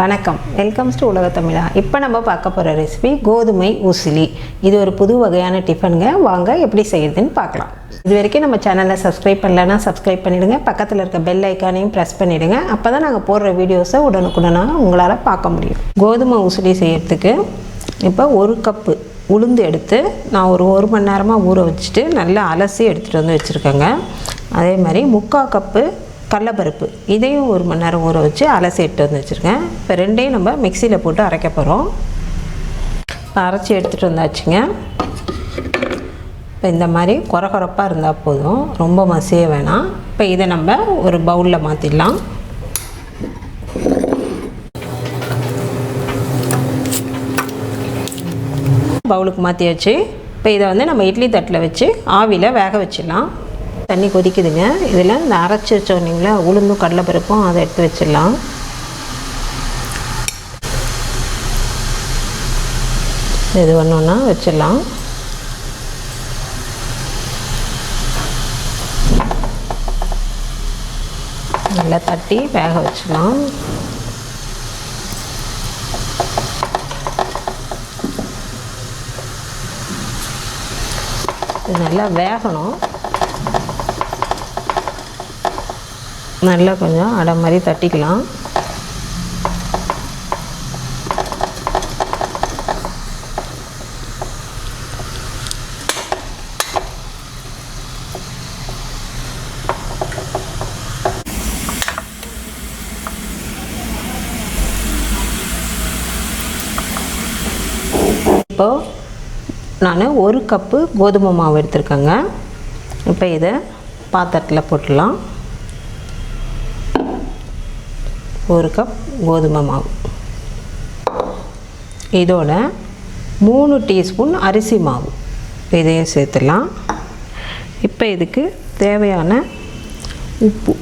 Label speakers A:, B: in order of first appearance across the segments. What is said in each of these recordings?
A: வணக்கம், welcomes to உலக தமிழா. இப்போ நம்ம பார்க்க போகிற ரெசிபி கோதுமை ஊசிலி. இது ஒரு புது வகையான டிஃபனுங்க. வாங்க எப்படி செய்யுதுன்னு பார்க்கலாம். இது வரைக்கும் நம்ம சேனலை சப்ஸ்கிரைப் பண்ணலன்னா சப்ஸ்கிரைப் பண்ணிவிடுங்க. பக்கத்தில் இருக்க பெல் ஐக்கானையும் ப்ரெஸ் பண்ணிவிடுங்க. அப்போ தான் நாங்கள் போடுற வீடியோஸை உடனுக்குடனாக உங்களால் பார்க்க முடியும். கோதுமை ஊசிலி செய்கிறதுக்கு இப்போ 1 கப்பு உளுந்து எடுத்து நான் ஒரு மணி நேரமாக ஊற வச்சுட்டு நல்லா அலசி எடுத்துகிட்டு வந்து வச்சுருக்கேங்க. அதே மாதிரி 3/4 கப்பு கடலைப்பருப்பு, இதையும் 1 மணி நேரம் ஊற வச்சு அலசி எடுத்து வந்து வச்சுருக்கேன். இப்போ ரெண்டையும் நம்ம மிக்சியில் போட்டு அரைக்க போகிறோம். இப்போ அரைச்சி எடுத்துகிட்டு வந்தாச்சுங்க. இப்போ இந்த மாதிரி கொரகொரப்பாக இருந்தால் போதும், ரொம்ப மசிய வேணாம். இப்போ இதை நம்ம ஒரு பவுலில் மாற்றிடலாம். பவுலுக்கு மாற்றியாச்சு. இப்போ இதை வந்து நம்ம இட்லி தட்டில் வச்சு ஆவியில் வேக வச்சிடலாம். தண்ணி கொதிக்குதுங்க. இதில் இந்த அரைச்சி வச்சோன்னீங்களா உளுந்தும் கடலைப்பருப்பும் அதை எடுத்து வச்சிடலாம். இது ஒன்றா வச்சிடலாம். நல்லா தட்டி வேக வச்சிடலாம். இது நல்லா வேகணும். நல்லா கொஞ்சம் அடை மாதிரி தட்டிக்கலாம். இப்போது நான் 1 கப்பு கோதுமை மாவு எடுத்துருக்கேங்க. இப்போ இதை பாத்திரத்தில் போட்டுடலாம். 1 கப் கோதுமை மாவு, இதோட 3 டீஸ்பூன் அரிசி மாவு, இதையும் சேர்த்துடலாம். இப்போ இதுக்கு தேவையான உப்பு.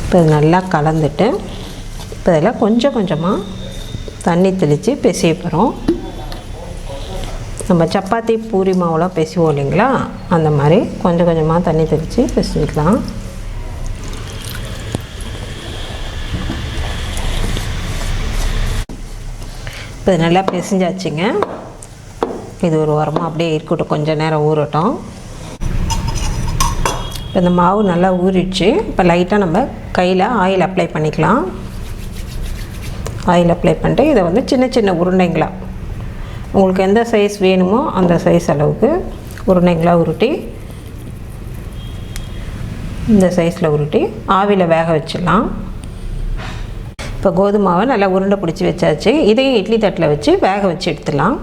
A: இப்போ இது நல்லா கலந்துட்டு இப்போ இதில் கொஞ்சம் கொஞ்சமாக தண்ணி தெளித்து பிசைய போகிறோம். நம்ம சப்பாத்தி பூரி மாவுலாம் பிசைவோம் இல்லைங்களா, அந்த மாதிரி கொஞ்சம் கொஞ்சமாக தண்ணி தெளித்து பிசைக்கலாம். இப்போ நல்லா பிசைஞ்சாச்சுங்க. இது ஒரு வாரமாக அப்படியே இருக்கட்டும், கொஞ்சம் நேரம் ஊறட்டும். இப்போ இந்த மாவு நல்லா ஊறிடுச்சு. இப்போ லைட்டாக நம்ம கையில் ஆயில் அப்ளை பண்ணிக்கலாம். ஆயில் அப்ளை பண்ணிட்டு இதை வந்து சின்ன சின்ன உருண்டைங்களாக உங்களுக்கு எந்த சைஸ் வேணுமோ அந்த சைஸ் அளவுக்கு உருண்டைங்களாக உருட்டி இந்த சைஸில் உருட்டி ஆவியில் வேக வச்சிடலாம். இப்போ கோதுமாவை நல்லா உருண்டை பிடிச்சி வச்சாச்சு. இதையும் இட்லி தட்டில் வச்சு வேக வச்சு எடுத்துடலாம்.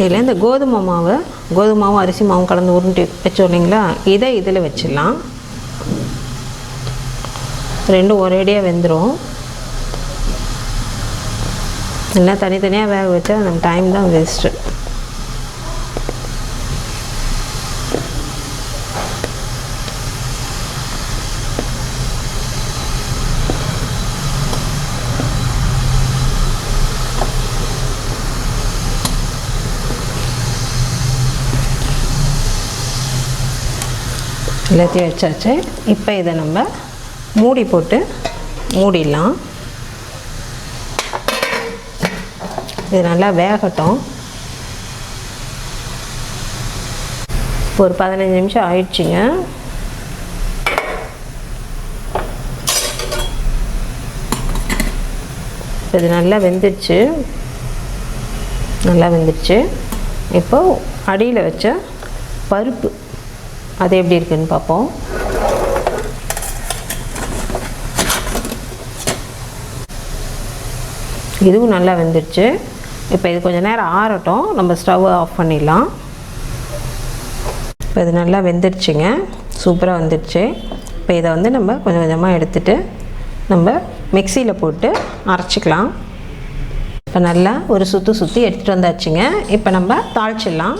A: இதில் இந்த கோதுமை மாவும் அரிசி மாவும் கலந்து உருண்டி வச்சோம் இல்லைங்களா, இதை இதில் வச்சிடலாம். ரெண்டும் ஒரேடியாக வெந்துடும். எல்லாம் தனித்தனியாக வேக வச்சா நம்ம டைம் தான் வேஸ்ட்டு. எல்லாத்தையும் வச்சாச்சு. இப்போ இதை நம்ம மூடி போட்டு மூடிடலாம். இது நல்லா வேகட்டும். இப்போ ஒரு 15 நிமிஷம் ஆயிடுச்சுங்க. இது நல்லா வெந்துடுச்சு. இப்போ அடியில் வச்ச பருப்பு அது எப்படி இருக்குன்னு பார்ப்போம். இதுவும் நல்லா வெந்துடுச்சு. இப்போ இது கொஞ்சம் நேரம் ஆறட்டும், நம்ம ஸ்டவ்வை ஆஃப் பண்ணிடலாம். இப்போ இது நல்லா வெந்துடுச்சுங்க, சூப்பராக வந்துடுச்சு. இப்போ இதை வந்து நம்ம கொஞ்சம் கொஞ்சமாக எடுத்துகிட்டு நம்ம மிக்சியில் போட்டு அரைச்சிக்கலாம். இப்போ நல்லா ஒரு சுற்றி எடுத்துகிட்டு வந்தாச்சுங்க. இப்போ நம்ம தாளிச்சிடலாம்.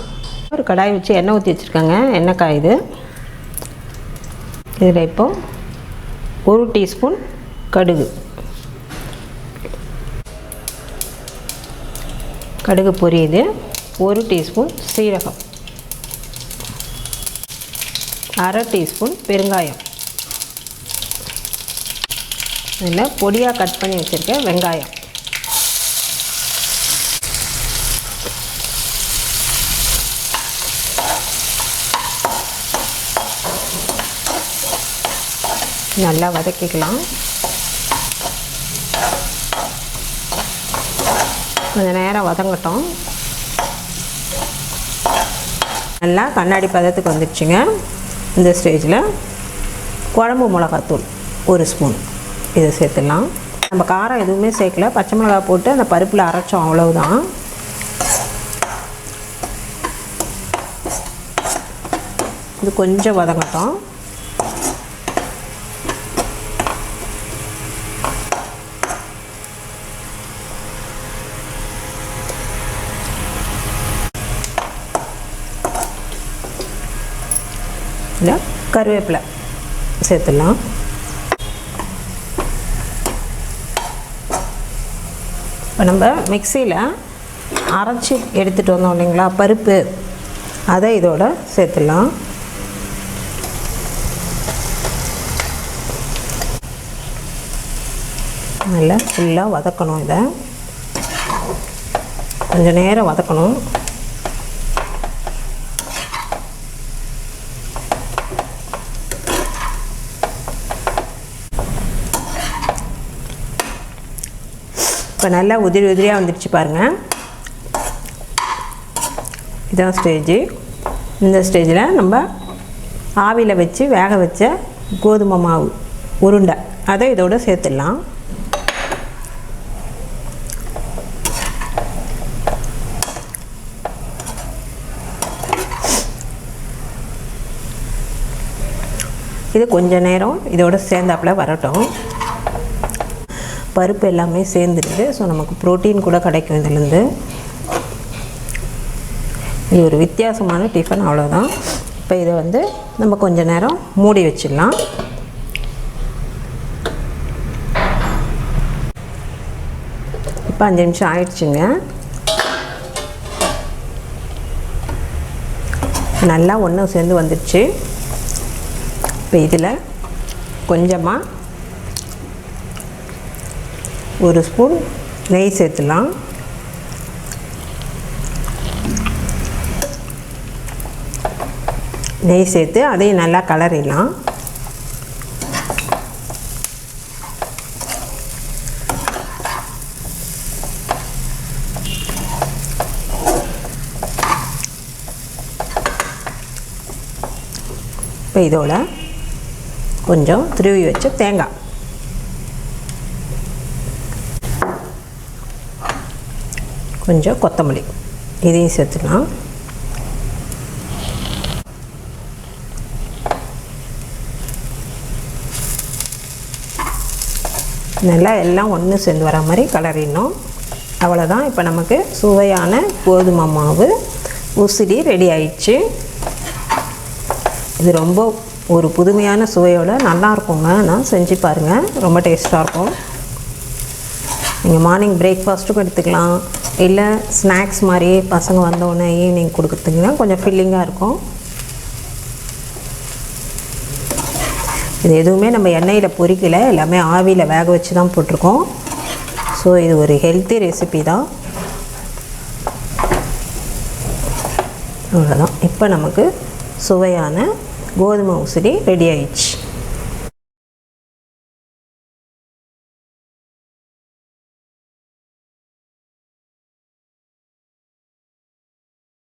A: ஒரு கடாய் வச்சு எண்ணெய் ஊற்றி வச்சுருக்கேங்க. எண்ணெய் காயுது. இதில் இப்போது 1 டீஸ்பூன் கடுகு, கடுகு பொரியுது. 1 டீஸ்பூன் சீரகம், 1/2 டீஸ்பூன் பெருங்காயம், இதில் பொடியாக கட் பண்ணி வச்சுருக்க வெங்காயம், நல்லா வதக்கிக்கலாம். கொஞ்சம் நேரம் வதங்கட்டும். நல்லா கண்ணாடி பதத்துக்கு வந்துடுச்சுங்க. இந்த ஸ்டேஜில் குழம்பு மிளகாத்தூள் 1 ஸ்பூன் இதை சேர்த்துடலாம். நம்ம காரம் எதுவுமே சேர்க்கல, பச்சை மிளகா போட்டு அந்த பருப்பில் அரைச்சோம், அவ்வளவுதான். இது கொஞ்சம் வதங்கட்டும். இல்லை கருவேப்பிலை சேர்த்துடலாம். இப்போ நம்ம மிக்சியில் அரைச்சி எடுத்துகிட்டு வந்தோம் இல்லைங்களா பருப்பு, அதை இதோட சேர்த்துடலாம். நல்லா ஃபுல்லாக வதக்கணும். இதை கொஞ்சம் நேரம் வதக்கணும். இப்போ நல்லா உதிரியாக வந்துடுச்சு பாருங்கள். இதான் ஸ்டேஜு. இந்த ஸ்டேஜில் நம்ம ஆவியில் வச்சு வேக வச்ச கோதுமை மாவு உருண்டை அதை இதோடு சேர்த்துடலாம். இது கொஞ்ச நேரம் இதோட சேர்ந்தாப்புல வரட்டும். பருப்பு எல்லாமே சேர்ந்துடுது. ஸோ நமக்கு ப்ரோட்டீன் கூட கிடைக்கும் இதுலேருந்து. இது ஒரு வித்தியாசமான டிஃபன், அவ்வளோதான். இப்போ இதை வந்து நம்ம கொஞ்ச நேரம் மூடி வச்சிடலாம். இப்போ 5 நிமிஷம் ஆயிடுச்சுங்க. நல்லா ஒன்று சேர்ந்து வந்துடுச்சு. இப்போ இதில் கொஞ்சமாக 1 ஸ்பூன் நெய் சேர்த்துலாம். நெய் சேர்த்து அதையும் நல்லா கலரிடலாம். இப்போ இதோட கொஞ்சம் துருவி வச்ச தேங்காய், கொஞ்சம் கொத்தமல்லி இதையும் சேர்த்துக்கலாம். நல்லா எல்லாம் ஒன்று சேர்ந்து வர மாதிரி கலரிடணும். அவ்வளோதான். இப்போ நமக்கு சுவையான கோதுமை மாவு உசிலி ரெடி ஆயிடுச்சு. இது ரொம்ப ஒரு புதுமையான சுவையோடு நல்லாயிருக்குங்க. நான் செஞ்சு பாருங்கள், ரொம்ப டேஸ்ட்டாக இருக்கும். நீங்கள் மார்னிங் பிரேக்ஃபாஸ்ட்டுக்கும் எடுத்துக்கலாம், இல்லை ஸ்நாக்ஸ் மாதிரி பசங்க வந்தோடனே ஈவினிங் கொடுக்குறதுக்குனா கொஞ்சம் ஃபில்லிங்காக இருக்கும். இது எதுவுமே நம்ம எண்ணெயில் பொரிக்கலை, எல்லாமே ஆவியில் வேக வச்சு தான் போட்டிருக்கோம். ஸோ இது ஒரு ஹெல்த்தி ரெசிபி தான். அவ்வளோதான். இப்போ நமக்கு சுவையான கோதுமை உசிலி ரெடி ஆயிடுச்சு.